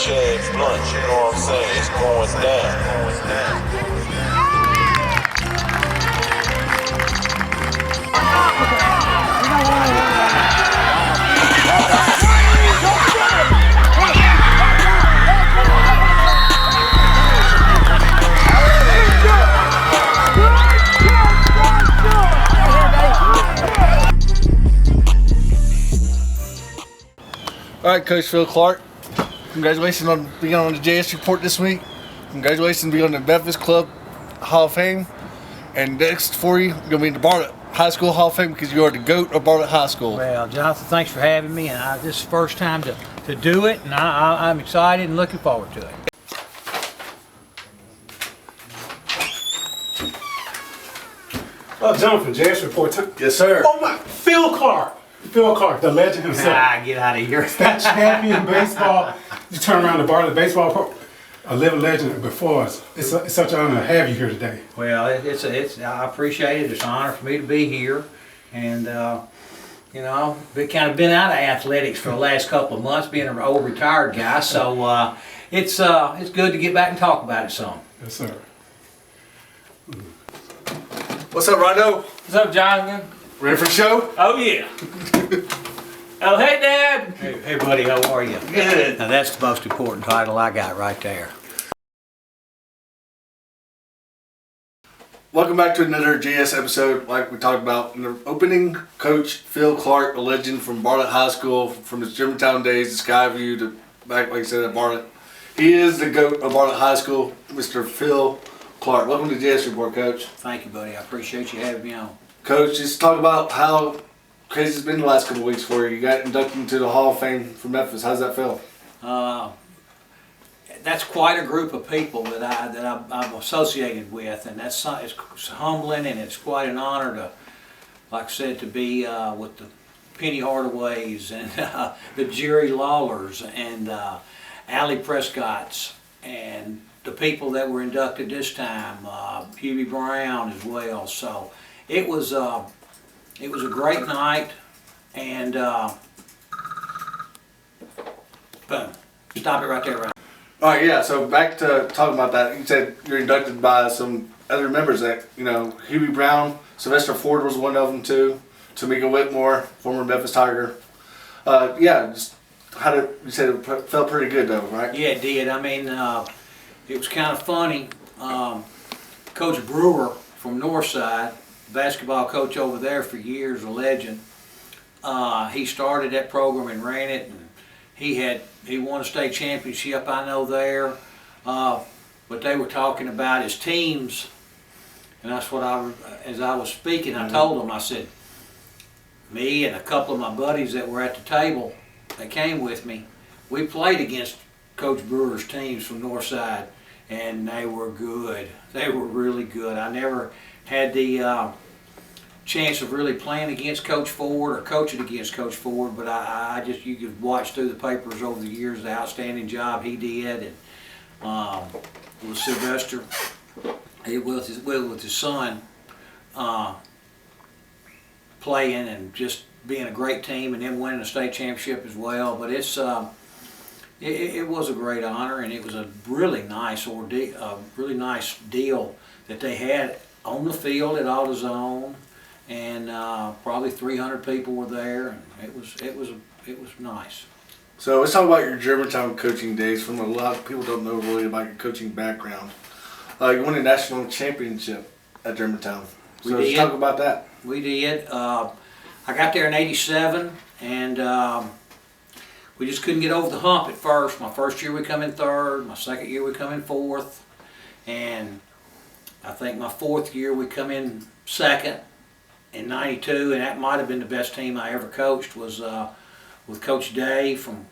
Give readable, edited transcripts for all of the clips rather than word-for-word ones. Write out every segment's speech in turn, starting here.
shade blunt, you know what I'm saying? It's going down. All right, Coach Phil Clark, congratulations on being on the JS report this week. Congratulations on being on the Memphis Club Hall of Fame. And next for you, you're going to be in the Bartlett High School Hall of Fame because you are the GOAT of Bartlett High School. Well, Jonathan, thanks for having me. And this is the first time to do it, and I'm excited and looking forward to it. Jonathan, JS report time. Yes, sir. Oh my, Phil Clark, the legend himself. Get out of here. That champion baseball. You turn around the Bartlett baseball pro, a living legend before us. It's such an honor to have you here today. Well, I appreciate it. It's an honor for me to be here, and you know, been out of athletics for the last couple of months, being an old retired guy. So it's good to get back and talk about it some. Yes, sir. What's up, Rondo? What's up, Jonathan? Ready for the show? Oh, yeah. Oh, hey, Dad. Hey, buddy, how are you? Good. Now that's the most important title I got right there. Welcome back to another JS episode. Like we talked about in the opening, Coach Phil Clark, a legend from Bartlett High School, from his Germantown days, to Skyview, to back, like I said, at Bartlett. He is the GOAT of Bartlett High School, Mr. Phil Clark. Welcome to the JS report, Coach. Thank you, buddy. I appreciate you having me on. Coach, just talk about how crazy it's been the last couple of weeks for you. You got inducted into the Hall of Fame from Memphis. How's that feel? That's quite a group of people that I'm associated with, and it's humbling, and it's quite an honor to, like I said, to be with the Penny Hardaways and the Jerry Lawlers and Allie Prescotts and the people that were inducted this time, Hubie Brown as well. So it was a great night, and boom, stop it right there, Ryan. All right, yeah, so back to talking about that. You said you're inducted by some other members that, you know, Hubie Brown, Sylvester Ford was one of them too, Tamika Whitmore, former Memphis Tiger. Yeah, just how did you said it felt pretty good though, right? Yeah, it did. I mean, it was kind of funny. Coach Brewer from Northside, basketball coach over there for years, a legend. He started that program and ran it, and he won a state championship, I know there. But they were talking about his teams, and that's what as I was speaking, I told them, I said, me and a couple of my buddies that were at the table that came with me, we played against Coach Brewer's teams from Northside, and they were good. They were really good. I never had the chance of really playing against Coach Ford or coaching against Coach Ford, but I just, you could watch through the papers over the years the outstanding job he did, and with Sylvester, with his son, playing and just being a great team, and then winning a state championship as well. But it was a great honor, and it was a really nice really nice deal that they had on the field at AutoZone, and probably 300 people were there, and it was nice. So let's talk about your Germantown coaching days. From a lot of people don't know really about your coaching background. You won a national championship at Germantown. So let's talk about that. We did. I got there in '87, and we just couldn't get over the hump at first. My first year we come in third, my second year we come in fourth, and I think my fourth year we come in second in '92, and that might have been the best team I ever coached, was with Coach Day from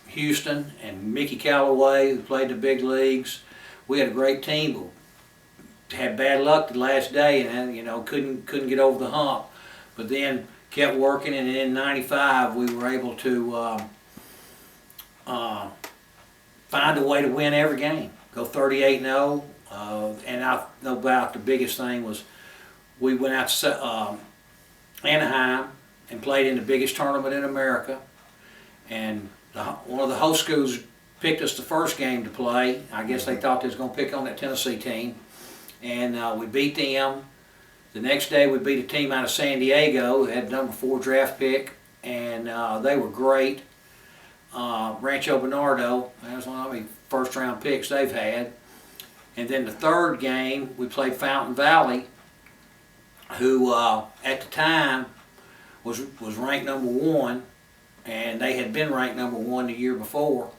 Houston and Mickey Callaway, who played the big leagues. We had a great team, but had bad luck the last day, and then, you know, couldn't get over the hump. But then kept working, and in '95 we were able to find a way to win every game, go 38-0. And I know about the biggest thing was we went out to Anaheim and played in the biggest tournament in America, and one of the host schools picked us the first game to play. I guess they thought they was going to pick on that Tennessee team. And we beat them. The next day we beat a team out of San Diego who had number 4 draft pick, and they were great. Rancho Bernardo, that was one of the first round picks they've had. And then the third game we played Fountain Valley, who at the time was ranked number 1, and they had been ranked number 1 the year before.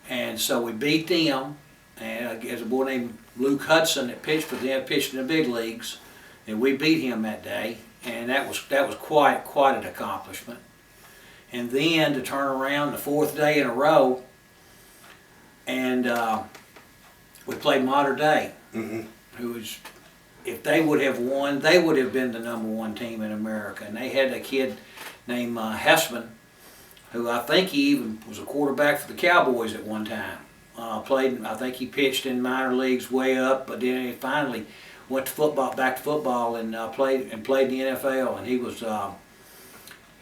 And so we beat them, and there's a boy named Luke Hudson that pitched for them, pitched in the big leagues, and we beat him that day, and that was quite an accomplishment. And then to turn around the 4th day in a row, and we played Mater Dei, who was, if they would have won, they would have been the number 1 team in America. And they had a kid named Hessman, who I think he even was a quarterback for the Cowboys at one time. I think he pitched in minor leagues way up, but then he finally went to back to football, and played in the NFL. And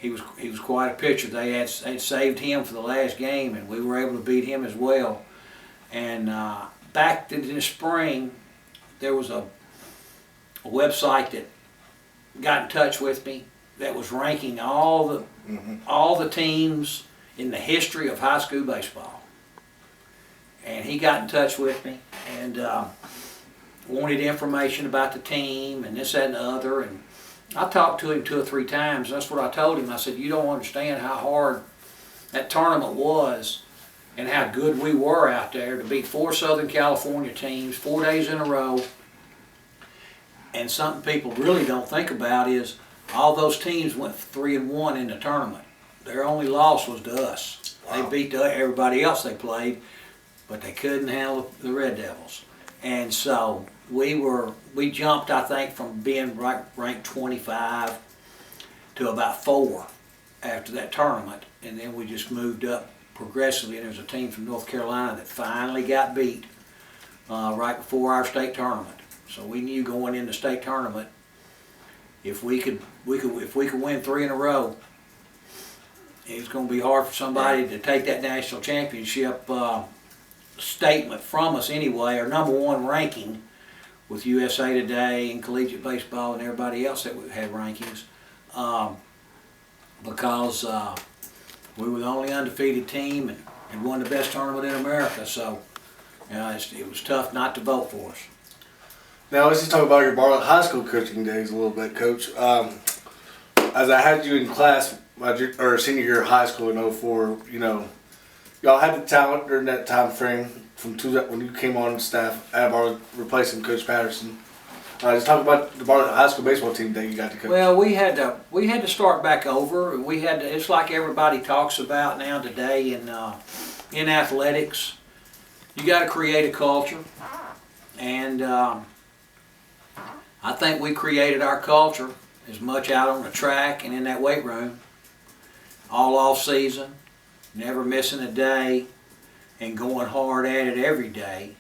he was quite a pitcher. They had saved him for the last game, and we were able to beat him as well. And back in the spring, there was a website that got in touch with me that was ranking all the teams in the history of high school baseball. And he got in touch with me and wanted information about the team and this, that, and the other. And I talked to him 2 or 3 times. That's what I told him. I said, you don't understand how hard that tournament was and how good we were out there to beat 4 Southern California teams 4 days in a row. And something people really don't think about is all those teams went 3-1 in the tournament. Their only loss was to us. Wow. They beat everybody else they played, but they couldn't handle the Red Devils. And so we jumped, I think, from being ranked 25 to about 4 after that tournament. And then we just moved up progressively. And there was a team from North Carolina that finally got beat right before our state tournament. So we knew going into the state tournament, if we could win 3 in a row, it was going to be hard for somebody to take that national championship statement from us anyway, our number 1 ranking with USA Today and Collegiate Baseball and everybody else that had rankings, because we were the only undefeated team and won the best tournament in America. So it was tough not to vote for us. Now let's just talk about your Bartlett High School coaching days a little bit, Coach. As I had you in class or senior year of high school in 04, y'all had the talent during that time frame from when you came on staff at Bartlett, replacing Coach Patterson. Just talk about the Bartlett High School baseball team that you got to coach. Well, we had to start back over. It's like everybody talks about now today in athletics. You got to create a culture, and I think we created our culture as much out on the track and in that weight room, all off season, never missing a day, and going hard at it every day.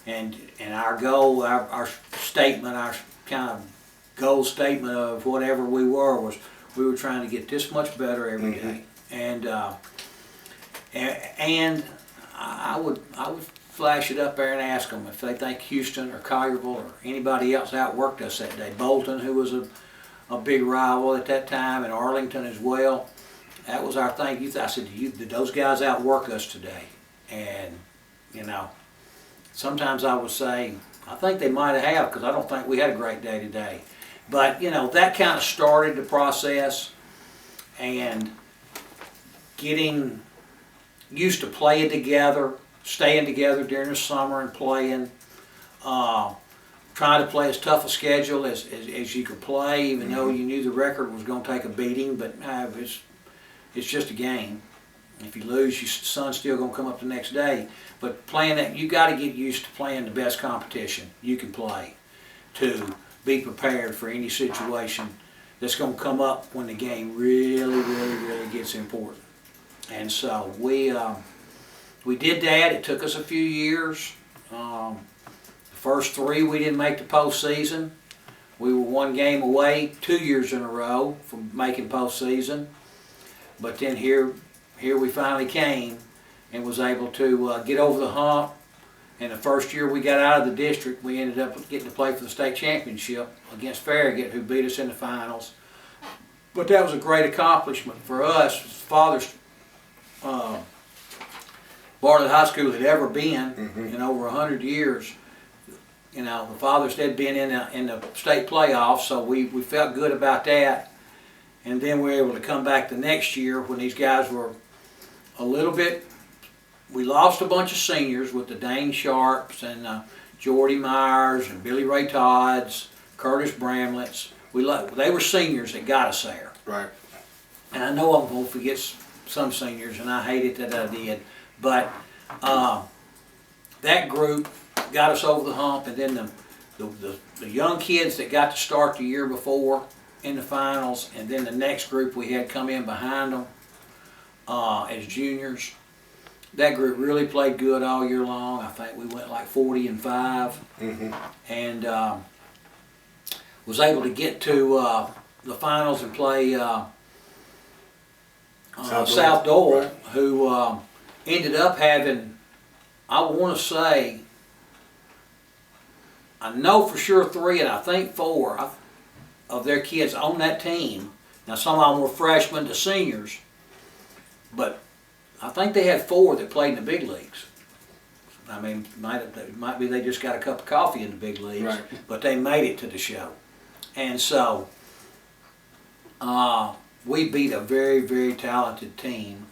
And our goal, our statement, our kind of goal statement of whatever we were was we were trying to get this much better every day. And I would flash it up there and ask them if they think Houston or Collierville or anybody else outworked us that day. Bolton, who was a big rival at that time, and Arlington as well. That was our thing. I said, did those guys outwork us today? And, sometimes I would say, I think they might have, because I don't think we had a great day today. But, that kind of started the process, and getting used to playing together, staying together during the summer and playing, trying to play as tough a schedule as you could play, even though you knew the record was going to take a beating, but it's just a game. If you lose, your sun's still going to come up the next day. But playing that, you got to get used to playing the best competition you can play to be prepared for any situation that's going to come up when the game really, really, really gets important. And so we did that. It took us a few years. The first 3 we didn't make the postseason. We were 1 game away 2 years in a row from making postseason. But then here we finally came, and was able to get over the hump. And the first year we got out of the district, we ended up getting to play for the state championship against Farragut, who beat us in the finals. But that was a great accomplishment for us. Father's Bartlett High School had ever been in over 100 years. You know, the Fathers had been in the state playoffs, so we felt good about that. And then we were able to come back the next year when these guys were a little bit. We lost a bunch of seniors with the Dane Sharps and Jordy Myers and Billy Ray Todds, Curtis Bramlett's. They were seniors that got us there. Right. And I know I'm going to forget some seniors, and I hate it that I did. But that group got us over the hump, and then the young kids that got to start the year before in the finals, and then the next group we had come in behind them as juniors. That group really played good all year long. I think we went like 40-5, and was able to get to the finals and play South Doyle, right, who ended up having, I want to say, I know for sure 3 and I think 4 of their kids on that team. Now some of them were freshmen to seniors, but I think they had 4 that played in the big leagues. I mean, might be they just got a cup of coffee in the big leagues, right, but they made it to the show. And so we beat a very, very talented team.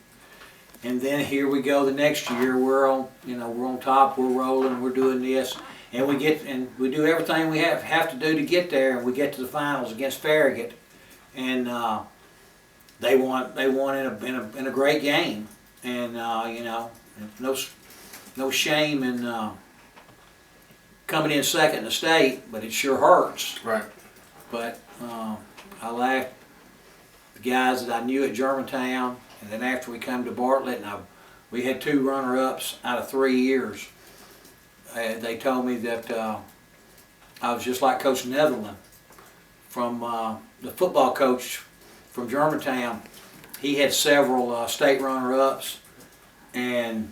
And then here we go the next year. We're on top. We're rolling. We're doing this, and we do everything we have to do to get there. And we get to the finals against Farragut, and they won in a great game. And no shame in coming in second in the state, but it sure hurts. right. But I laughed the guys that I knew at Germantown, and then after we came to Bartlett, and we had 2 runner-ups out of 3 years. They told me that I was just like Coach Netherland from the football coach from Germantown. He had several state runner-ups, and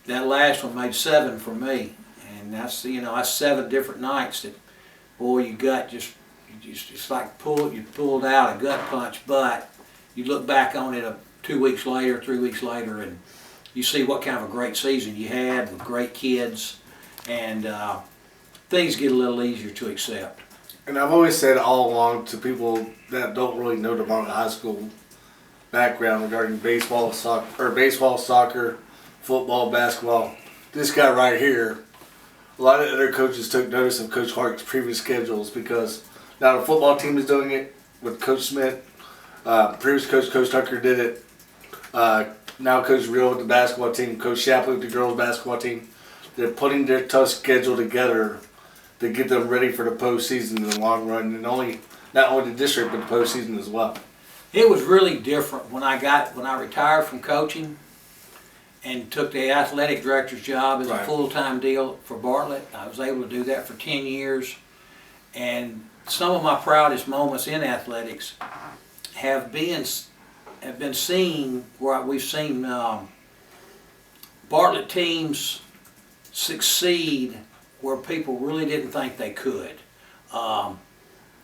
that last one made 7 for me. And that's that's 7 different nights that, boy, it's like you pulled out a gut punch. But you look back on it 2 weeks later, 3 weeks later, and you see what kind of a great season you had with great kids, and things get a little easier to accept. And I've always said all along to people that don't really know the Bartlett High School background regarding baseball, soccer, football, basketball. This guy right here, a lot of other coaches took notice of Coach Hart's previous schedules because now the football team is doing it with Coach Smith. Previous Coach Tucker did it. Now Coach Real with the basketball team, Coach Shapley with the girls basketball team. They're putting their tough schedule together to get them ready for the postseason in the long run, and not only the district but the postseason as well. It was really different when I retired from coaching and took the athletic director's job as a full-time deal for Bartlett. I was able to do that for 10 years, and some of my proudest moments in athletics have been seen where we've seen Bartlett teams succeed where people really didn't think they could.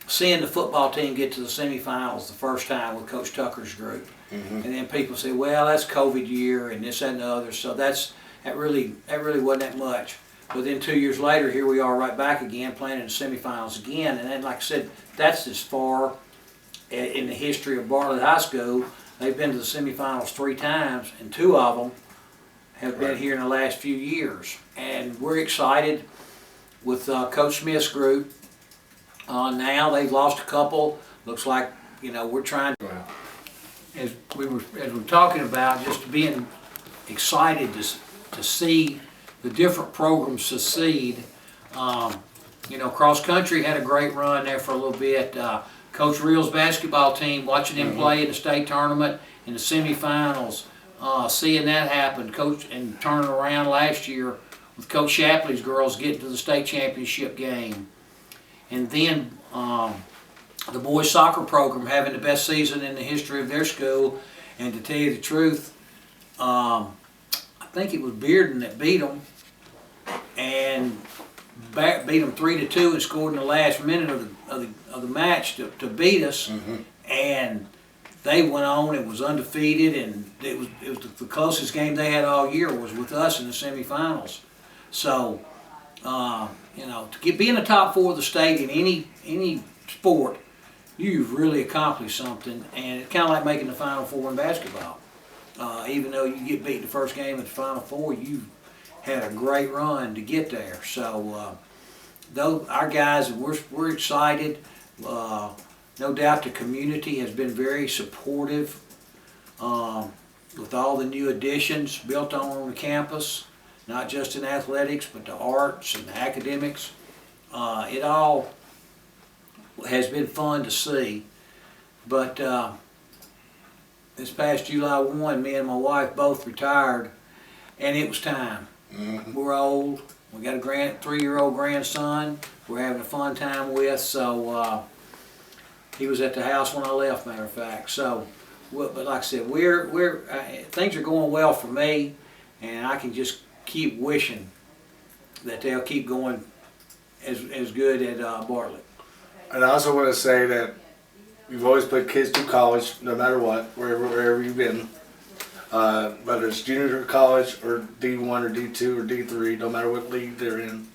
Seeing the football team get to the semifinals the first time with Coach Tucker's group, and then people say, "Well, that's COVID year and this, that, and the other." So that really wasn't that much. But then 2 years later, here we are right back again, playing in the semifinals again. And then, like I said, that's as far in the history of Bartlett High School. They've been to the semifinals 3 times, and 2 of them have been here in the last few years. And we're excited with Coach Smith's group. Now they've lost a couple. Looks like we're trying to, as we were talking about, just being excited to see the different programs succeed. Cross country had a great run there for a little bit. Coach Real's basketball team, watching him play in the state tournament in the semifinals, seeing that happen, and turning around last year with Coach Shapley's girls getting to the state championship game. And then the boys soccer program having the best season in the history of their school. And to tell you the truth, think it was Bearden that beat them, and beat them 3-2 and scored in the last minute of the match to beat us, and they went on and was undefeated, and it was the closest game they had all year was with us in the semifinals. So, you know, to be in the top 4 of the state in any sport, you've really accomplished something, and it's kind of like making the Final Four in basketball. Even though you get beat the first game at the Final Four, you had a great run to get there. So, though our guys, we're excited. No doubt the community has been very supportive with all the new additions built on the campus, not just in athletics, but the arts and the academics. It all has been fun to see. But this past July 1, me and my wife both retired, and it was time. We're old. We got a 3-year-old grandson we're having a fun time with, so he was at the house when I left, matter of fact. So, but like I said, things are going well for me, and I can just keep wishing that they'll keep going as good at Bartlett. And I also want to say that you've always put kids through college, no matter what, wherever you've been. Whether it's junior college or D1 or D2 or D3, no matter what league they're in,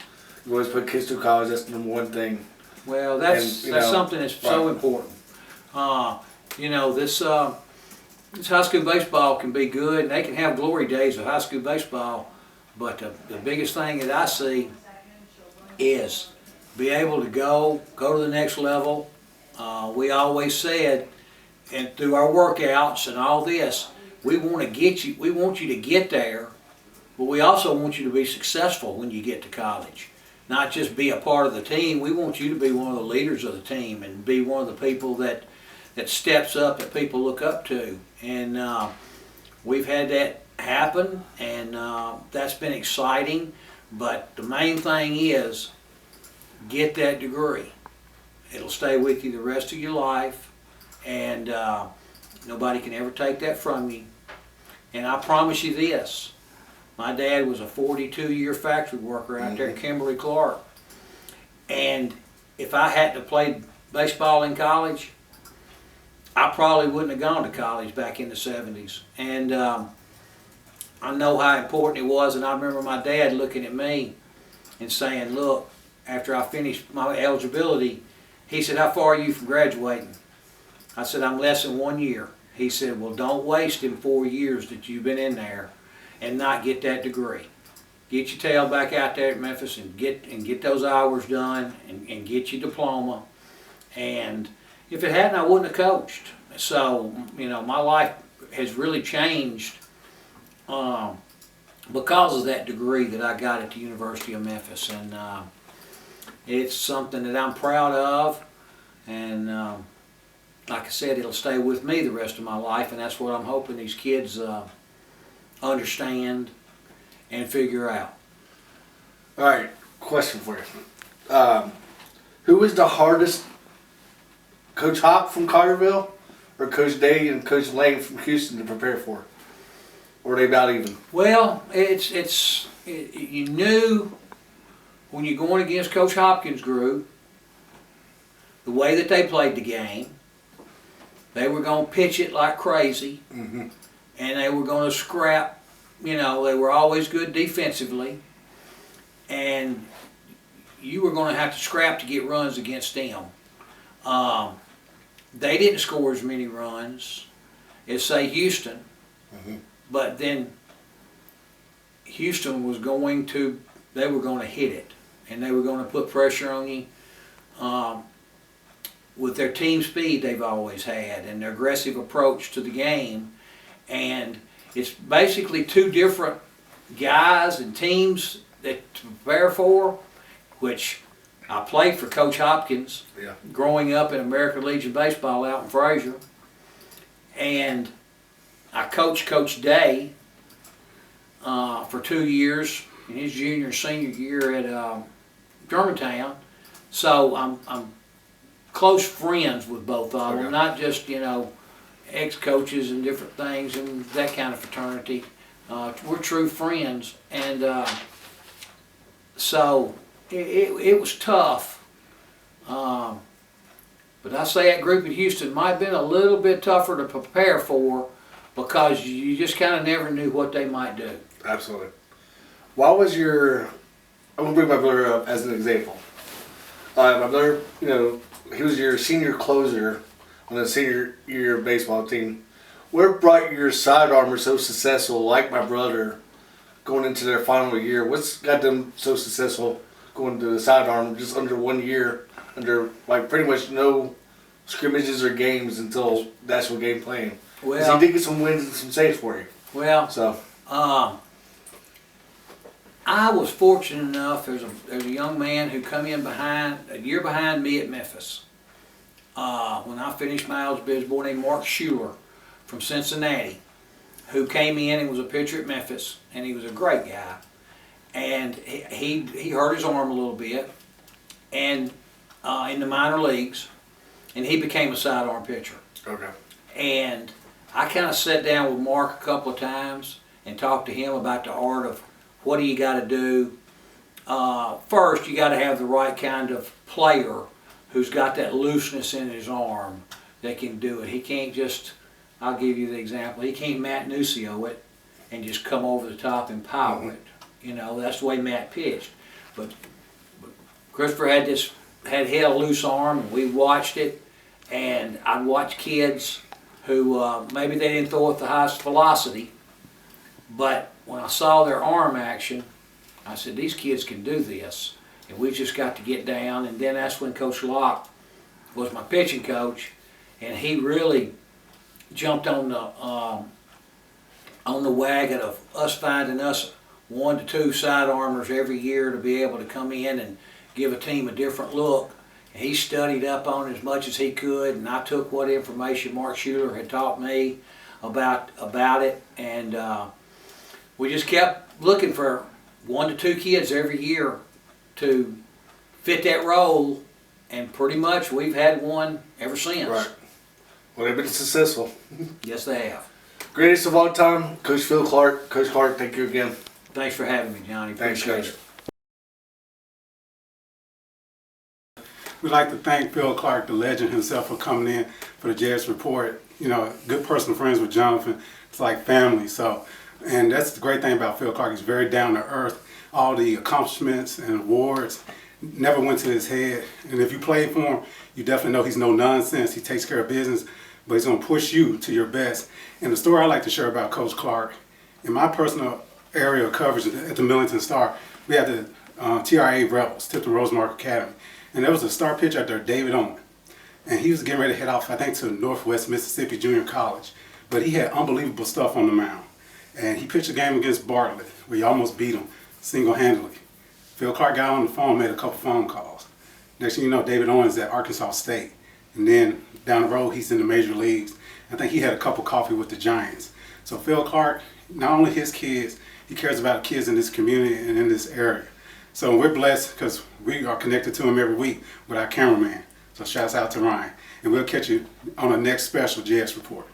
you've always put kids through college. That's the number one thing. Well, that's something that's so important. You know, this high school baseball can be good, and they can have glory days of high school baseball, but the biggest thing that I see is be able to go to the next level. We always said, and through our workouts and all this, we want you to get there, but we also want you to be successful when you get to college. Not just be a part of the team. We want you to be one of the leaders of the team and be one of the people that steps up, that people look up to. And we've had that happen, and that's been exciting. But the main thing is get that degree. It'll stay with you the rest of your life, and nobody can ever take that from you. And I promise you this. My dad was a 42-year factory worker out there in Kimberly-Clark. And if I hadn't played baseball in college, I probably wouldn't have gone to college back in the 70s. And I know how important it was, and I remember my dad looking at me and saying, look, after I finished my eligibility, he said, how far are you from graduating? I said, I'm less than 1 year. He said, well, don't waste them 4 years that you've been in there and not get that degree. Get your tail back out there at Memphis and get those hours done and get your diploma. And if it hadn't, I wouldn't have coached. So, you know, my life has really changed because of that degree that I got at the University of Memphis. And it's something that I'm proud of. And like I said, it'll stay with me the rest of my life. And that's what I'm hoping these kids understand and figure out. All right, question for you. Who was the hardest, Coach Hop from Carterville or Coach Day and Coach Lane from Houston to prepare for? Or are they about even? Well, you knew when you're going against Coach Hopkins' group, the way that they played the game, they were going to pitch it like crazy. And they were going to scrap. You know, they were always good defensively, and you were going to have to scrap to get runs against them. They didn't score as many runs as, say, Houston, but then Houston was going to, they were going to hit it, and they were going to put pressure on you. With their team speed they've always had and their aggressive approach to the game. And it's basically two different guys and teams that to prepare for, which I played for Coach Hopkins growing up in American Legion Baseball out in Fraser. And I coached Coach Day for 2 years in his junior and senior year at Germantown. So I'm close friends with both of them, not just, you know, ex-coaches and different things and that kind of fraternity. We're true friends, and so it was tough. But I say that group at Houston might have been a little bit tougher to prepare for because you just kind of never knew what they might do. Absolutely. Why was your? I'm gonna bring my brother up as an example. My brother, he was your senior closer on the senior year baseball team. What brought your sidearmers so successful, like my brother, going into their final year? What's got them so successful going to the sidearm just under 1 year, under like pretty much no scrimmages or games until national game playing? Well, he did get some wins and some saves for you. Well, so I was fortunate enough. There's a young man who come in a year behind me at Memphis. When I finished my eligibility, a boy named Mark Schuler from Cincinnati, who came in and was a pitcher at Memphis, and he was a great guy. And he hurt his arm a little bit, and in the minor leagues, and he became a sidearm pitcher. Okay. And I kind of sat down with Mark a couple of times and talked to him about the art of what do you got to do. First, you got to have the right kind of player who's got that looseness in his arm that can do it. He can't just, I'll give you the example, he can't Matt Nucio it and just come over the top and power it. That's the way Matt pitched. But Christopher had a loose arm, and we watched it, and I'd watch kids who maybe they didn't throw at the highest velocity, but when I saw their arm action, I said, these kids can do this, and we just got to get down. And then that's when Coach Locke was my pitching coach, and he really jumped on the wagon of us finding us 1 to 2 sidearmers every year to be able to come in and give a team a different look. And he studied up on it as much as he could, and I took what information Mark Schuler had taught me about it, and we just kept looking for 1 to 2 kids every year to fit that role, and pretty much we've had one ever since. Right. Well, they've been successful. Yes, they have. Greatest of all time, Coach Phil Clark. Coach Clark, thank you again. Thanks for having me, Johnny. Thanks, Appreciate Coach. it. We'd like to thank Phil Clark, the legend himself, for coming in for the Jazz Report. Good personal friends with Jonathan. It's like family. And that's the great thing about Phil Clark. He's very down to earth. All the accomplishments and awards never went to his head. And if you played for him, you definitely know he's no nonsense. He takes care of business, but he's going to push you to your best. And the story I like to share about Coach Clark, in my personal area of coverage at the Millington Star, we had the TRA Rebels, Tipton Rosemark Academy. And there was a star pitcher out there, David Owen. And he was getting ready to head off, I think, to Northwest Mississippi Junior College. But he had unbelievable stuff on the mound. And he pitched a game against Bartlett, where he almost beat him single-handedly. Phil Clark got on the phone, made a couple phone calls. Next thing you know, David Owens at Arkansas State. And then down the road, he's in the major leagues. I think he had a cup of coffee with the Giants. So Phil Clark, not only his kids, he cares about kids in this community and in this area. So we're blessed because we are connected to him every week with our cameraman. So shouts out to Ryan. And we'll catch you on the next special Jazz Report.